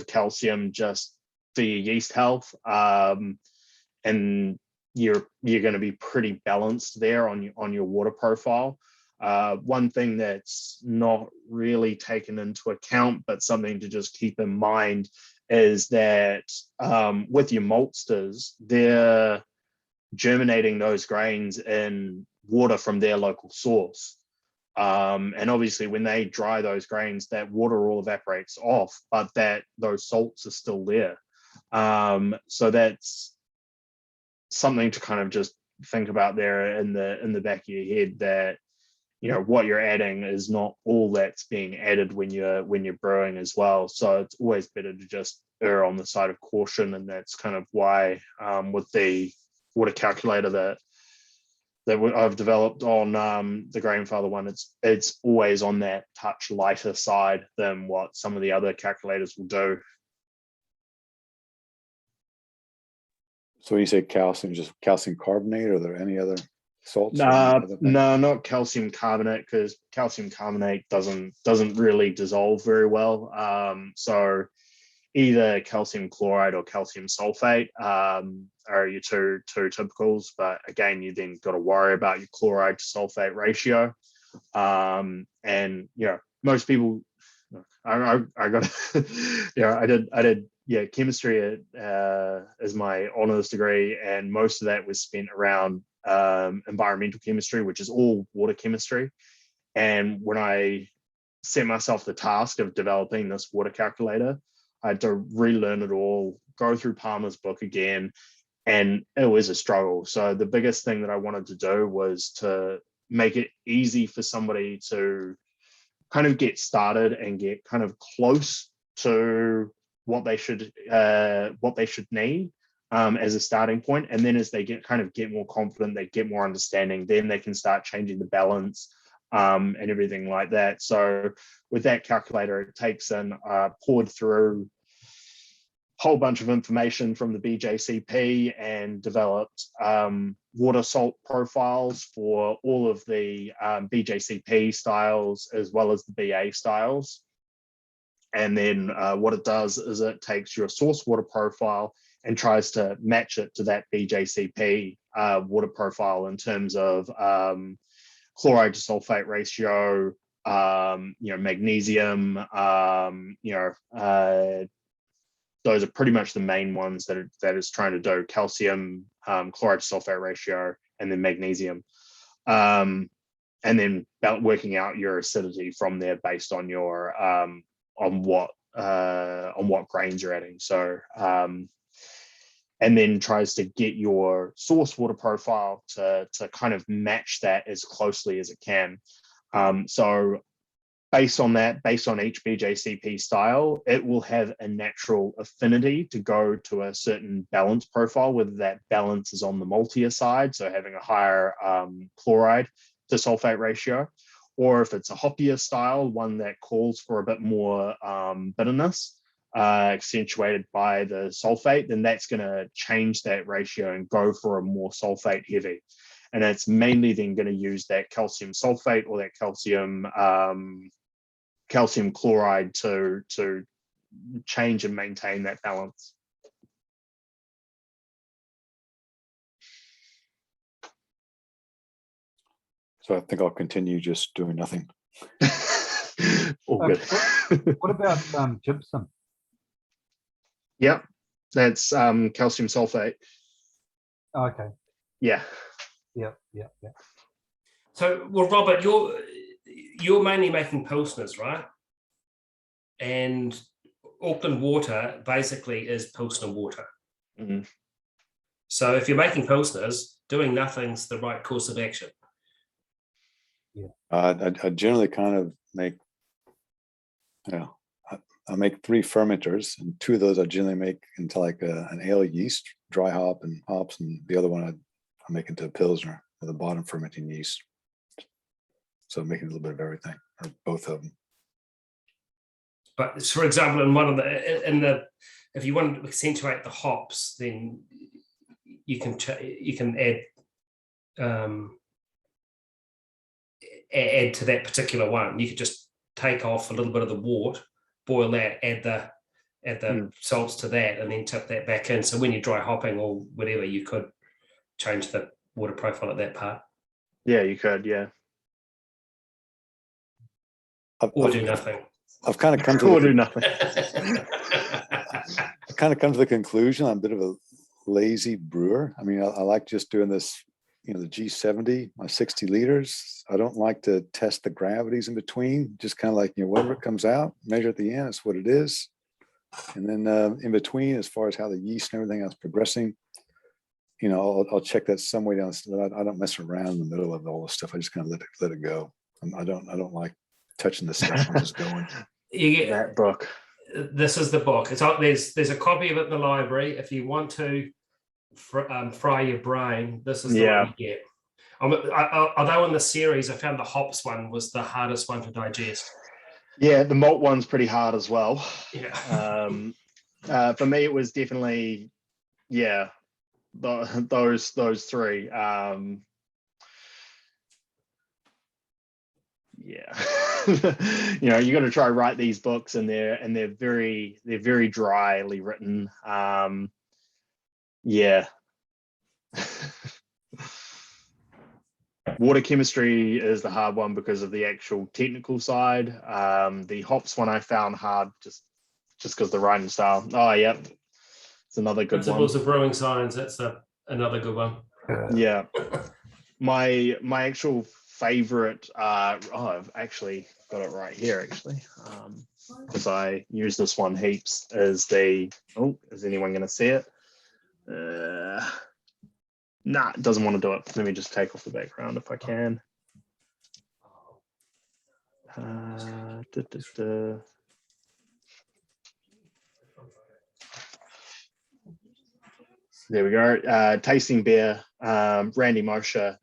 calcium just for your yeast health, and you're going to be pretty balanced there on your water profile. One thing that's not really taken into account, but something to just keep in mind, is that with your maltsters, they're germinating those grains in water from their local source. And obviously when they dry those grains, that water all evaporates off, but those salts are still there. So that's something to kind of just think about there in the back of your head, that what you're adding is not all that's being added when you're brewing as well. So it's always better to just err on the side of caution, and that's kind of why with the water calculator that I've developed on the Grainfather one, it's always on that touch lighter side than what some of the other calculators will do. So when you say calcium, just calcium carbonate, or are there any other salts? No, not calcium carbonate, because calcium carbonate doesn't really dissolve very well. So either calcium chloride or calcium sulfate are your two typicals. But again, you then got to worry about your chloride to sulfate ratio. And most people, I got I did chemistry as my honors degree, and most of that was spent around environmental chemistry, which is all water chemistry. And when I set myself the task of developing this water calculator, I had to relearn it all, go through Palmer's book again, and it was a struggle. So the biggest thing that I wanted to do was to make it easy for somebody to kind of get started and get kind of close to what they should need as a starting point. And then as they get more confident, they get more understanding, then they can start changing the balance and everything like that. So with that calculator, it takes and poured through a whole bunch of information from the BJCP and developed water salt profiles for all of the BJCP styles as well as the BA styles. And then what it does is it takes your source water profile and tries to match it to that BJCP water profile in terms of chloride to sulfate ratio, magnesium, those are pretty much the main ones that is trying to do: calcium, chloride to sulfate ratio, and then magnesium. And then working out your acidity from there based on your on what grains you're adding. So and then tries to get your source water profile to kind of match that as closely as it can. So based on each BJCP style, it will have a natural affinity to go to a certain balance profile, whether that balance is on the maltier side, so having a higher chloride to sulfate ratio, or if it's a hoppier style, one that calls for a bit more bitterness, accentuated by the sulfate, then that's going to change that ratio and go for a more sulfate heavy. And it's mainly then going to use that calcium sulfate or that calcium chloride to change and maintain that balance. So I think I'll continue just doing nothing. All good. What about gypsum? Yep, that's calcium sulfate. Okay. Yeah. Yeah. So, well, Robert, you're mainly making pilsners, right? And Auckland water basically is pilsner water. Mm-hmm. So if you're making pilsners, doing nothing's the right course of action. Yeah. I generally kind of make, I make 3 fermenters, and 2 of those I generally make into like an ale yeast, dry hop and hops, and the other one I make into a pilsner with a bottom fermenting yeast. So I'm making a little bit of everything, or both of them. But for example, in one of the if you want to accentuate the hops, then you can add add to that particular one. You could just take off a little bit of the wort, boil that, add the salts to that, and then tip that back in. So when you're dry hopping or whatever, you could change the water profile of that part. Yeah, you could. Yeah. Or do nothing. I've kind of come to Or do nothing. I kind of come to the conclusion I'm a bit of a lazy brewer. I mean, I like just doing this, the G70, my 60 liters. I don't like to test the gravities in between. Just kind of like, whatever comes out, measure at the end, it's what it is. And then in between, as far as how the yeast and everything else progressing, I'll check that some way down. I don't mess around in the middle of all this stuff. I just kind of let it go. I don't like touching the stuff. I'm just going. You get that book. This is the book. It's there's a copy of it in the library. If you want to fry your brain, this is the one you get. Although in the series, I found the hops one was the hardest one to digest. Yeah, the malt one's pretty hard as well. Yeah. For me, it was definitely, those 3. you know, you got to try write these books, and they're very dryly written. Yeah. Water chemistry is the hard one because of the actual technical side. The hops one I found hard just because the writing style. Oh, yep. It's another good Principles one. of Brewing Science. That's another good one. Yeah. My actual favorite, I've actually got it right here, actually, because I use this one heaps, is anyone going to see it? Nah, it doesn't want to do it. Let me just take off the background if I can. There we go. Tasting beer, Randy Mosher.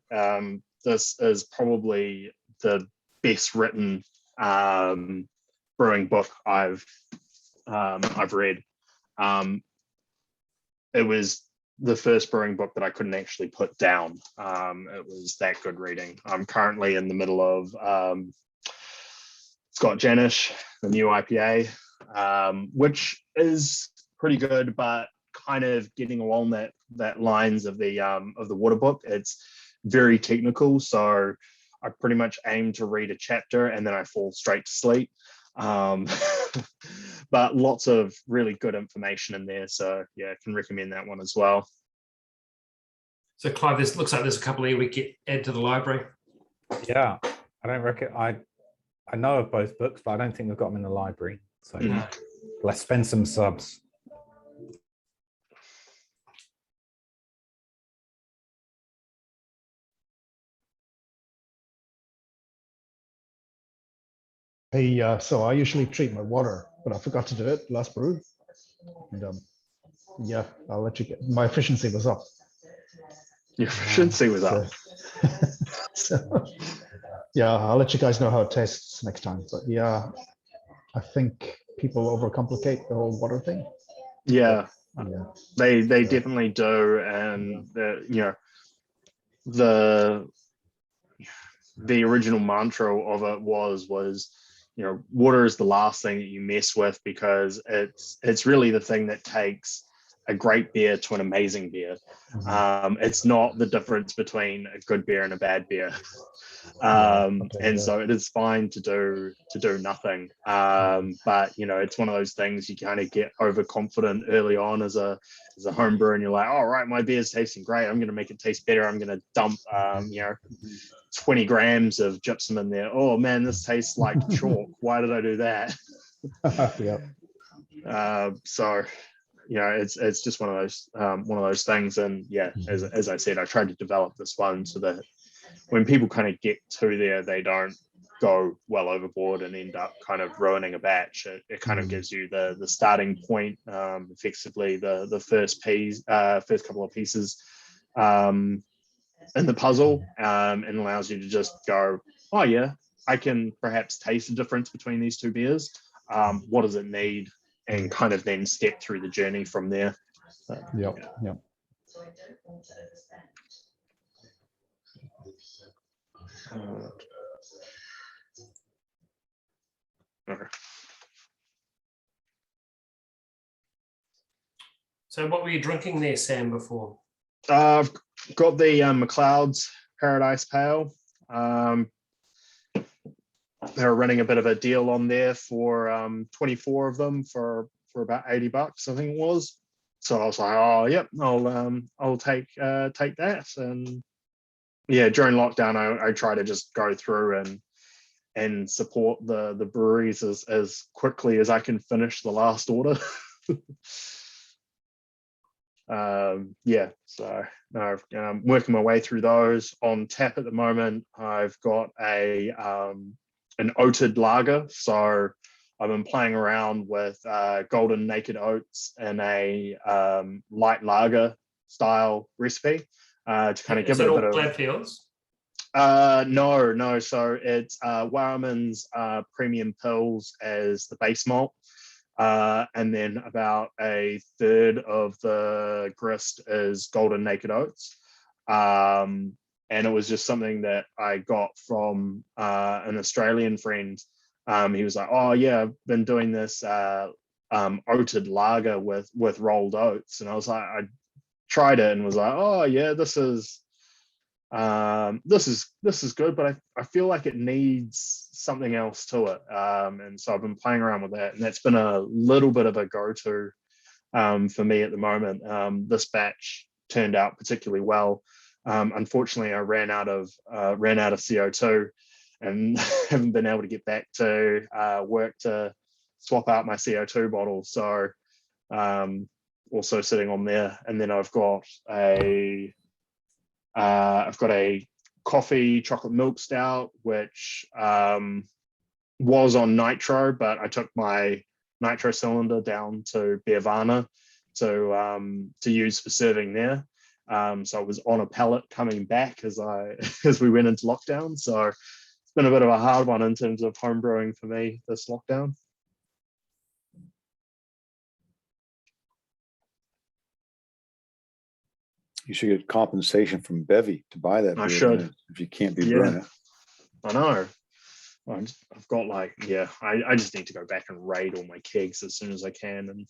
This is probably the best written brewing book I've read. It was the first brewing book that I couldn't actually put down. It was that good reading. I'm currently in the middle of Scott Janish, the new IPA, which is pretty good, but kind of getting along that lines of the water book. It's very technical, so I pretty much aim to read a chapter and then I fall straight to sleep. But lots of really good information in there, so yeah, I can recommend that one as well. So Clive, this looks like there's a couple here we could add to the library. Yeah, I don't reckon I know of both books, but I don't think we've got them in the library. So let's spend some subs. Hey, so I usually treat my water, but I forgot to do it last brew. And yeah, I'll let you get. My efficiency was up. Your efficiency was up. So, yeah, I'll let you guys know how it tastes next time. But yeah, I think people overcomplicate the whole water thing. Yeah, Yeah. they definitely do, and the original mantra of it was water is the last thing that you mess with, because it's really the thing that takes a great beer to an amazing beer. It's not the difference between a good beer and a bad beer. So it is fine to do nothing. But it's one of those things you kind of get overconfident early on as a home brewer, and you're like, all right, my beer's tasting great. I'm going to make it taste better. I'm going to dump 20 grams of gypsum in there. Oh man, this tastes like chalk. Why did I do that? So it's just one of those things. And yeah, as I said, I tried to develop this one so that when people kind of get to there, they don't go well overboard and end up kind of ruining a batch. It kind of gives you the starting point, effectively the first couple of pieces in the puzzle, and allows you to just go, oh yeah, I can perhaps taste the difference between these two beers. What does it need? And kind of then step through the journey from there. Yep. Okay. So what were you drinking there, Sam, before? I've got the McLeod's Paradise Pale. They're running a bit of a deal on there for 24 of them for about $80, I think it was. So I was like, oh yep, I'll take that. And yeah, during lockdown, I try to just go through and support the breweries as quickly as I can finish the last order. Yeah, so no, I'm working my way through those. On tap at the moment, I've got an oated lager. So I've been playing around with golden naked oats and a light lager style recipe to kind of give it a bit of. Gladfields? No. So it's Warriman's Premium Pills as the base malt. And then about a third of the grist is golden naked oats. And it was just something that I got from an Australian friend he was like, oh yeah, I've been doing this oated lager with rolled oats. And I was like, I tried it and was like, oh yeah, this is good, but I feel like it needs something else to it. And so I've been playing around with that, and that's been a little bit of a go-to for me at the moment. This batch turned out particularly well. Unfortunately, I ran out of CO2 and haven't been able to get back to work to swap out my CO2 bottle. So also sitting on there, and then I've got a coffee chocolate milk stout, which was on nitro, but I took my nitro cylinder down to Bevie to use for serving there. So I was on a pallet coming back as we went into lockdown. So it's been a bit of a hard one in terms of home brewing for me this lockdown. You should get compensation from Bevie to buy that. I should. If you can't be brewing it. I know. I've got I just need to go back and raid all my kegs as soon as I can. And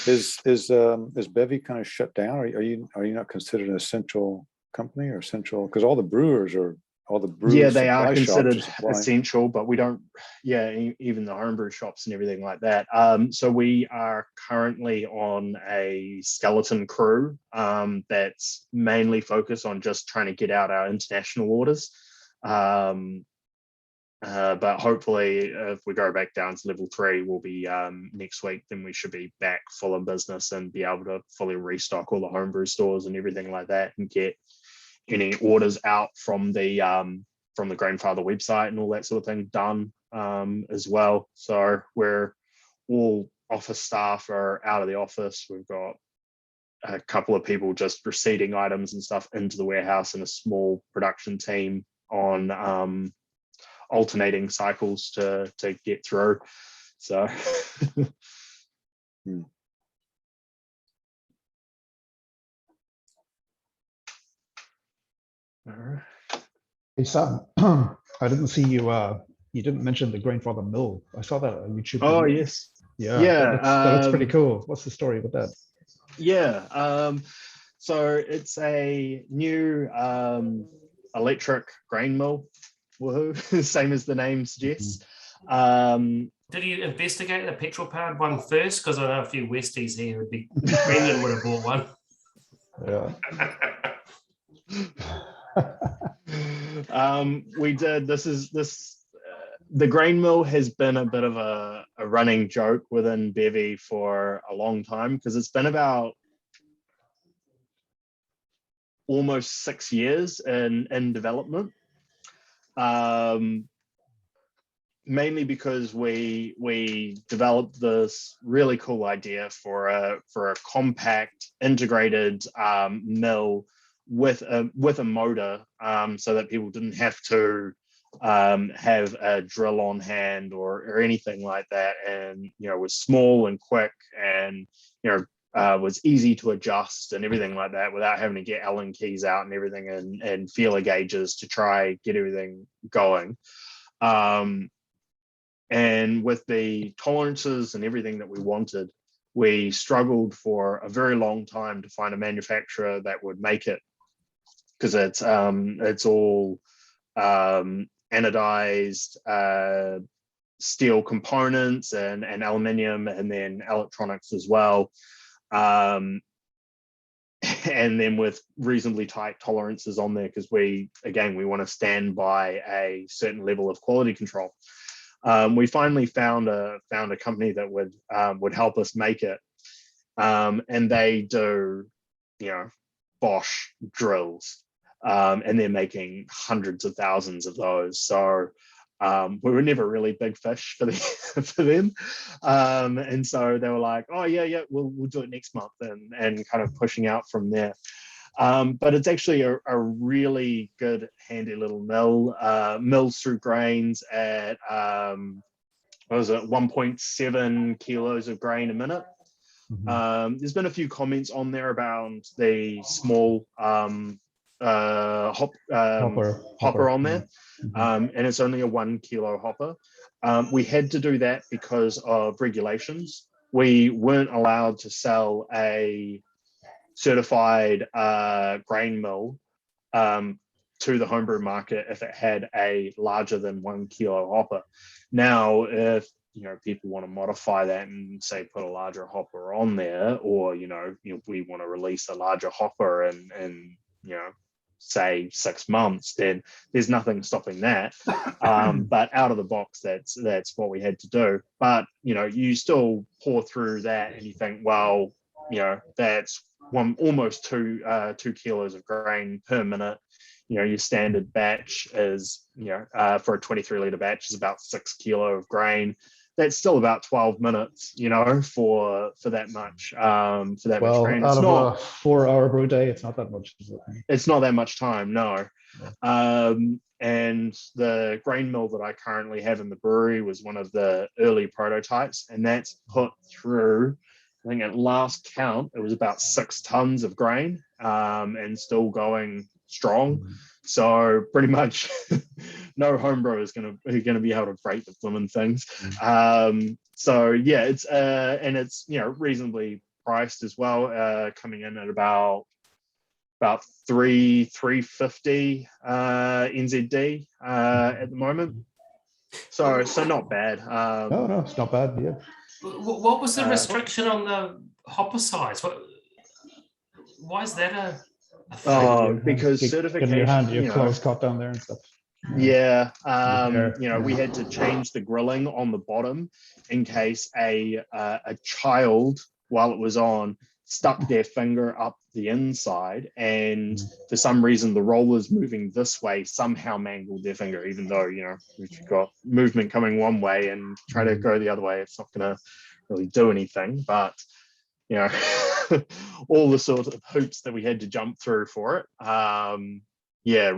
is Bevie kind of shut down? Are you not considered an essential company or essential? Because all the brewers they are considered essential, but we don't. Even the homebrew shops and everything like that. So we are currently on a skeleton crew that's mainly focused on just trying to get out our international orders. But hopefully if we go back down to level 3, we'll be next week, then we should be back full of business and be able to fully restock all the homebrew stores and everything like that, and get any orders out from the grandfather website and all that sort of thing done as well. So we're all office staff are out of the office. We've got a couple of people just receiving items and stuff into the warehouse, and a small production team on alternating cycles to get through. So Hey Sam, I didn't see you. You didn't mention the grandfather mill. I saw that on YouTube. Oh video. yes, yeah. That looks pretty cool. What's the story with that? Yeah, so it's a new electric grain mill. Woohoo! Same as the name suggests. Did you investigate the petrol powered one first? Because I know a few Westies here would be Brendan would have bought one. Yeah. We did. The grain mill has been a bit of a running joke within Bevie for a long time, because it's been about almost 6 years in development. Mainly because we developed this really cool idea for a compact integrated mill with a motor, so that people didn't have to have a drill on hand or anything like that, and was small and quick, and was easy to adjust and everything like that, without having to get Allen keys out and everything, and feeler gauges to try get everything going. And with the tolerances and everything that we wanted, we struggled for a very long time to find a manufacturer that would make it, because it's all anodized steel components and aluminium, and then electronics as well. And then with reasonably tight tolerances on there, because we want to stand by a certain level of quality control. We finally found a company that would help us make it, and they do Bosch drills, and they're making hundreds of thousands of those. So we were never really big fish for them, and so they were like, oh yeah, we'll do it next month, and kind of pushing out from there. But it's actually a really good, handy little mill. Mills through grains at 1.7 kilos of grain a minute. There's been a few comments on there about the small hopper on there, and it's only a 1 kilo hopper. We had to do that because of regulations. We weren't allowed to sell a certified grain mill to the homebrew market if it had a larger than 1 kilo hopper. Now, if people want to modify that and say put a larger hopper on there, or we want to release a larger hopper and say 6 months, then there's nothing stopping that. But out of the box, that's what we had to do. But you still pour through that and you think, well, that's almost 2 kilos of grain per minute. Your standard batch is, for a 23-liter batch is about 6 kilo of grain. That's still about 12 minutes, for that much, much grain. Out of a 4-hour brew day, it's not that much. It's not that much time, no. And the grain mill that I currently have in the brewery was one of the early prototypes, and that's put through, I think at last count, it was about 6 tons of grain, and still going strong. So pretty much no homebrewer is going to be able to break the blooming things. So yeah, it's and it's reasonably priced as well, coming in at about 350 NZD at the moment. So not bad. No, it's not bad. Yeah. What was the restriction on the hopper size? Why is that a thing? Because certification, your clothes caught down there and stuff. Yeah, we had to change the grilling on the bottom in case a child, while it was on, stuck their finger up the inside, and for some reason the rollers moving this way somehow mangled their finger, even though if you've got movement coming one way and try to go the other way, it's not going to really do anything. But all the sort of hoops that we had to jump through for it,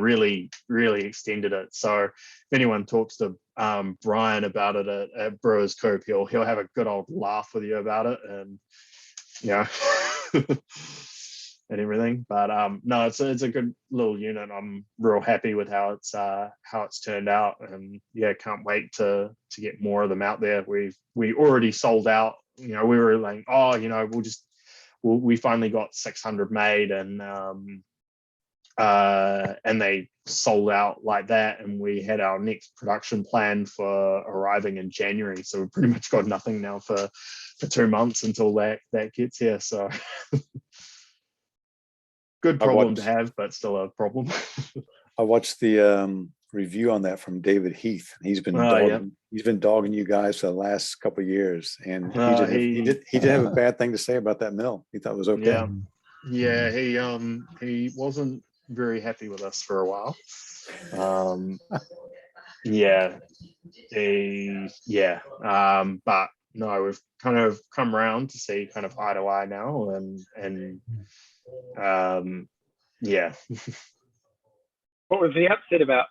really extended it. So if anyone talks to Brian about it at Brewers Coop, he'll have a good old laugh with you about it, and and everything. But no, it's a good little unit. I'm real happy with how it's turned out, and can't wait to get more of them out there. We already sold out. We were like, we finally got 600 made, and they sold out like that, and we had our next production plan for arriving in January, so we've pretty much got nothing now for 2 months until that gets here. So good problem to have, but still a problem. I watched the review on that from David Heath. He's been dogging you guys for the last couple of years, and he didn't have a bad thing to say about that mill. He thought it was okay. He wasn't very happy with us for a while. But no, we've kind of come around to see kind of eye to eye now, and What was he upset about?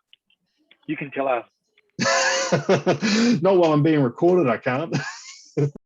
You can tell us. Not while I'm being recorded, I can't.